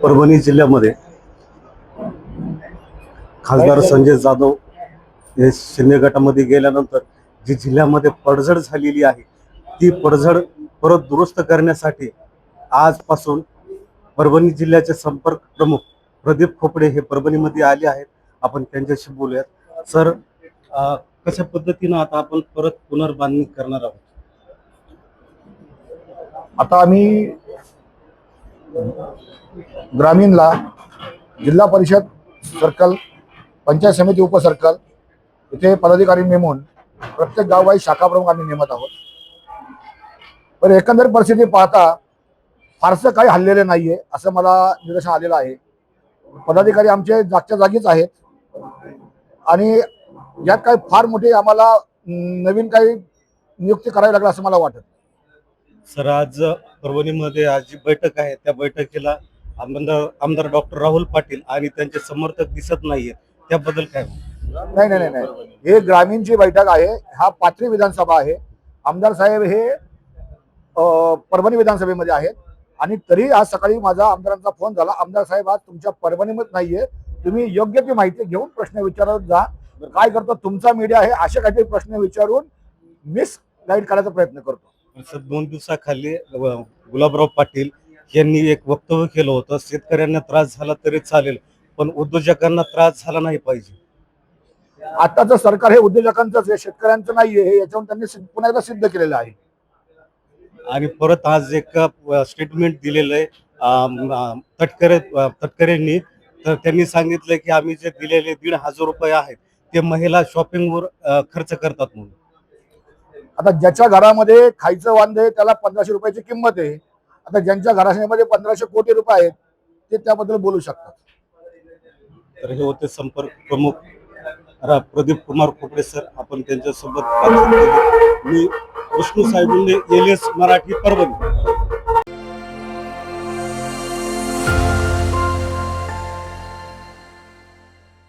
परभणी जिल्ह्यामध्ये खासदार संजय जाधव हे शिंदे गटामध्ये गेल्यानंतर जी जिल्ह्यामध्ये पडझड झालेली आहे ती पडझड परत दुरुस्त करण्यासाठी आजपासून परभणी जिल्ह्याचे संपर्क प्रमुख प्रदीप खोपडे हे परभणीमध्ये आले आहेत. आपण त्यांच्याशी बोलूयात. सर, कशा पद्धतीनं आता आपण परत पुनर्बांधणी करणार आहोत? आता आम्ही ग्रामीणला जिल्हा परिषद सर्कल, पंचायत समिती उपसर्कल इथे पदाधिकारी नेमून प्रत्येक गाववाईज शाखा प्रमुख आम्ही नेमत आहोत. पण एकंदर परिस्थिती पाहता फारसं काही हल्लेले नाहीये असं मला निदर्शन आलेलं आहे. पदाधिकारी आमचे जागच्या जागीच आहेत आणि यात काही फार मोठी आम्हाला नवीन काही नियुक्ती करावी लागली असं मला वाटत. सर, आज परभणीमध्ये आज जी बैठक आहे त्या बैठकीला आमदार डॉक्टर राहुल पाटील आणि त्यांचे समर्थक दिसत नाहीये, त्याबद्दल काय? नाही, हे ग्रामीणची बैठक आहे. हा पाथरी विधानसभा आहे. आमदार साहेब हे परभणी विधानसभेमध्ये आहेत आणि तरी आज सकाळी माझा आमदारांचा फोन झाला, आमदार साहेब आज तुमच्या परभणीमध्ये नाहीये, तुम्ही योग्य ती माहिती घेऊन प्रश्न विचारत जा. काय करतो तुमचा मीडिया आहे, असे काहीतरी प्रश्न विचारून मिस गाईड करायचा प्रयत्न करतो. सर, 2 दिवसाखाली गुलाबराव पाटील यांनी एक वक्तव्य केलं होतं, शेतकऱ्यांना त्रास झाला तरी चालेल पण उद्योजकांना त्रास झाला नाही पाहिजे. आताचं सरकार हे उद्योजकांचंच आहे, शेतकऱ्यांचं नाहीये हे याच्यावरून त्यांनी पुन्हा एकदा सिद्ध केलेलं आहे. आणि परत आज एक स्टेटमेंट दिलेलं आहे तटकरेंनी. तर त्यांनी सांगितलं की आम्ही जे दिलेले 1,500 रुपये आहेत ते महिला शॉपिंगवर खर्च करतात म्हणून. आता ज्याच्या घरामध्ये खायचं वांदे आहे त्याला 1500 रुपयाची किंमत आहे. आता ज्यांच्या घरामध्ये 1500 कोटी रुपये आहेत ते त्याबद्दल बोलू शकतात. तर हे होते संपर्क प्रमुख प्रदीप कुमार खोपडे सर. आपण त्यांच्यासोबत मी विष्णू साहेब, LS मराठी, परभणी.